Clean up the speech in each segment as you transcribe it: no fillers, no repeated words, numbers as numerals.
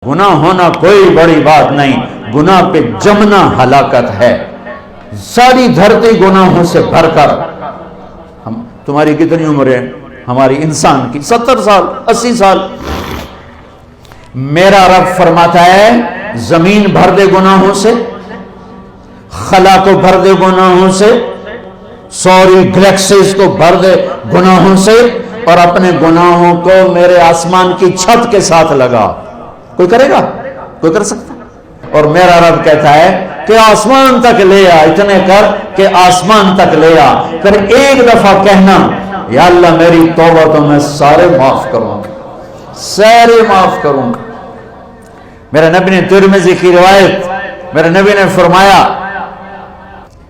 گناہ ہونا کوئی بڑی بات نہیں، گناہ پہ جمنا ہلاکت ہے۔ ساری دھرتی گناہوں سے بھر کر، تمہاری کتنی عمر ہے ہماری انسان کی؟ 70 سال 80 سال۔ میرا رب فرماتا ہے زمین بھر دے گناہوں سے، خلا کو بھر دے گناہوں سے، سوری گلیکسیز کو بھر دے گناہوں سے، اور اپنے گناہوں کو میرے آسمان کی چھت کے ساتھ لگا۔ کوئی کرے گا؟ کوئی کر سکتا؟ اور میرا رب کہتا ہے کہ آسمان تک لے آ، اتنے کر کہ آسمان تک لے آ، پھر ایک دفعہ کہنا یا اللہ میری توبہ تو میں سارے معاف کروں گا، سارے معاف کروں گا۔ میرے نبی نے ترمذی کی روایت، میرے نبی نے فرمایا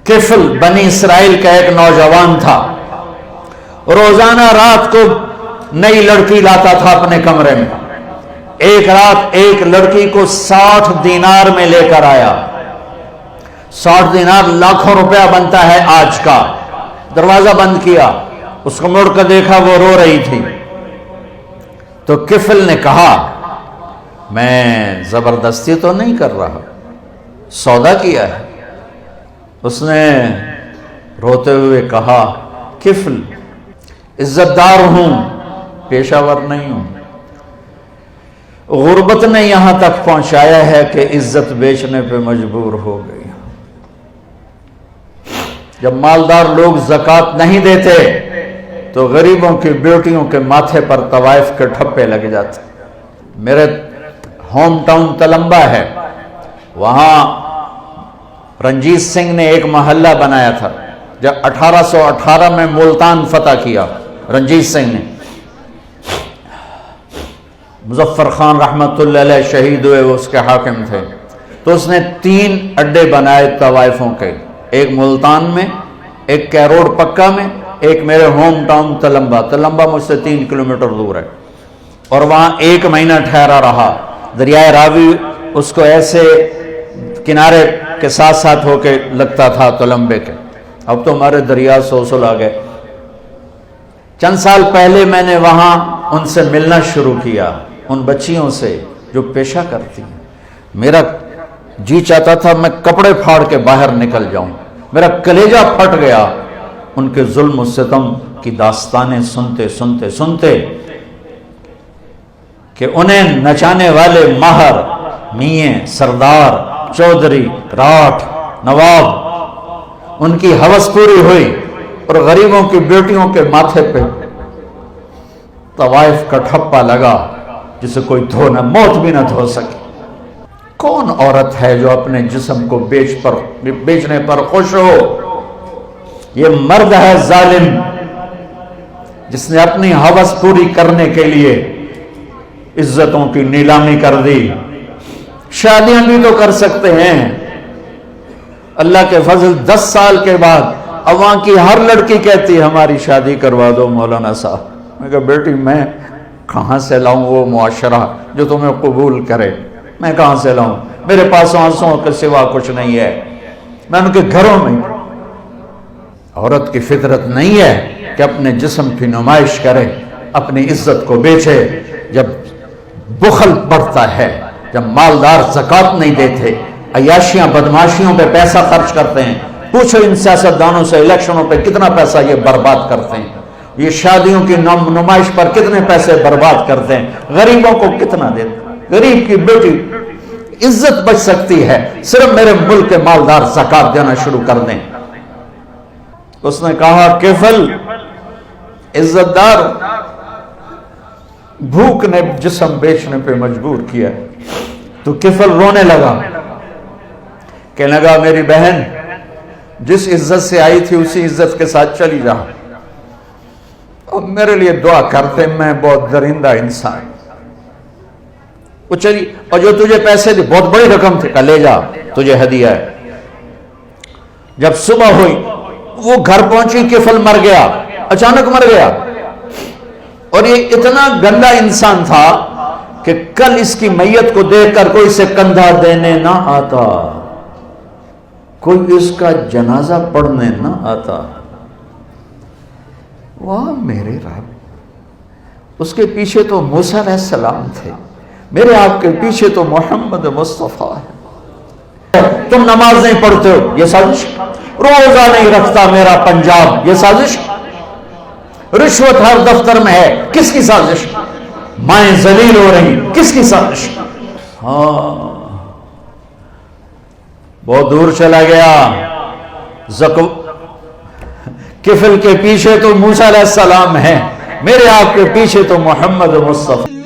کفل بنی اسرائیل کا ایک نوجوان تھا، روزانہ رات کو نئی لڑکی لاتا تھا اپنے کمرے میں۔ ایک رات ایک لڑکی کو 60 دینار میں لے کر آیا۔ 60 دینار لاکھوں روپیہ بنتا ہے آج کا۔ دروازہ بند کیا، اس کو مڑ کر دیکھا، وہ رو رہی تھی۔ تو کفل نے کہا میں زبردستی تو نہیں کر رہا، سودا کیا ہے۔ اس نے روتے ہوئے کہا کفل عزت دار ہوں، پیشہ ور نہیں ہوں، غربت نے یہاں تک پہنچایا ہے کہ عزت بیچنے پہ مجبور ہو گئی۔ جب مالدار لوگ زکوٰۃ نہیں دیتے تو غریبوں کی بیٹیوں کے ماتھے پر طوائف کے ٹھپے لگ جاتے۔ میرے ہوم ٹاؤن تلمبا ہے، وہاں رنجیت سنگھ نے ایک محلہ بنایا تھا۔ جب 1818 میں ملتان فتح کیا رنجیت سنگھ نے، مظفر خان رحمت اللہ علیہ شہید ہوئے، وہ اس کے حاکم تھے، تو اس نے 3 اڈے بنائے طوائفوں کے، ایک ملتان میں، ایک کیروڑ پکا میں، ایک میرے ہوم ٹاؤن تلمبا۔ تلمبا مجھ سے 3 کلومیٹر دور ہے، اور وہاں 1 مہینہ ٹھہرا رہا۔ دریائے راوی اس کو ایسے کنارے کے ساتھ ساتھ ہو کے لگتا تھا تلمبے کے۔ اب تو ہمارے دریا سوسل آ گئے۔ چند سال پہلے میں نے وہاں ان سے ملنا شروع کیا، ان بچیوں سے جو پیشہ کرتی ہیں۔ میرا جی چاہتا تھا میں کپڑے پھاڑ کے باہر نکل جاؤں، میرا کلیجہ پھٹ گیا ان کے ظلم و ستم کی داستانیں سنتے سنتے سنتے، کہ انہیں نچانے والے ماہر، میاں، سردار، چودھری، راٹھ، نواب، ان کی ہوس پوری ہوئی، اور غریبوں کی بیٹیوں کے ماتھے پہ طوائف کا ٹھپا لگا جسے کوئی دھو نہ، موت بھی نہ دھو سکے۔ کون عورت ہے جو اپنے جسم کو بیچنے پر خوش ہو؟ یہ مرد ہے ظالم جس نے اپنی ہوس پوری کرنے کے لیے عزتوں کی نیلامی کر دی۔ شادیاں بھی تو کر سکتے ہیں، اللہ کے فضل 10 سال کے بعد اب وہاں کی ہر لڑکی کہتی ہے ہماری شادی کروا دو مولانا صاحب۔ میں کہا بیٹی میں کہاں سے لاؤں وہ معاشرہ جو تمہیں قبول کرے؟ میں کہاں سے لاؤں؟ میرے پاس آنسوں کے سوا کچھ نہیں ہے۔ میں ان کے گھروں میں، عورت کی فطرت نہیں ہے کہ اپنے جسم کی نمائش کرے، اپنی عزت کو بیچے۔ جب بخل بڑھتا ہے، جب مالدار زکوٰۃ نہیں دیتے، عیاشیاں بدماشیوں پہ پیسہ خرچ کرتے ہیں، پوچھو ان سیاستدانوں سے الیکشنوں پہ کتنا پیسہ یہ برباد کرتے ہیں، یہ شادیوں کی نمائش پر کتنے پیسے برباد کرتے ہیں، غریبوں کو کتنا دیتے ہیں۔ غریب کی بیٹی عزت بچ سکتی ہے صرف میرے ملک کے مالدار زکوٰۃ دینا شروع کر دیں۔ اس نے کہا کفل عزت دار، بھوک نے جسم بیچنے پہ مجبور کیا۔ تو کفل رونے لگا، کہنے لگا میری بہن جس عزت سے آئی تھی اسی عزت کے ساتھ چلی جا، اور میرے لیے دعا کرتے، میں بہت درندہ انسان۔ وہ چلی، اور جو تجھے پیسے دی بہت بڑی رقم تھی، لے جا تجھے ہدیہ ہے۔ جب صبح ہوئی وہ گھر پہنچی، کفل مر گیا، اچانک مر گیا، اور یہ اتنا گندا انسان تھا کہ کل اس کی میت کو دیکھ کر کوئی اسے کندھا دینے نہ آتا، کوئی اس کا جنازہ پڑھنے نہ آتا۔ واہ میرے رب، اس کے پیچھے تو موسیٰ علیہ السلام تھے، میرے آپ کے پیچھے تو محمد مصطفیٰ ہے. تم نماز نہیں پڑھتے ہو، یہ سازش. روزہ نہیں رکھتا میرا پنجاب، یہ سازش. رشوت ہر دفتر میں ہے، کس کی سازش؟ مائیں ذلیل ہو رہی، کس کی سازش؟ ہاں بہت دور چلا گیا. کفل کے پیچھے تو موسیٰ علیہ السلام ہے، میرے آپ کے پیچھے تو محمد مصطفیٰ.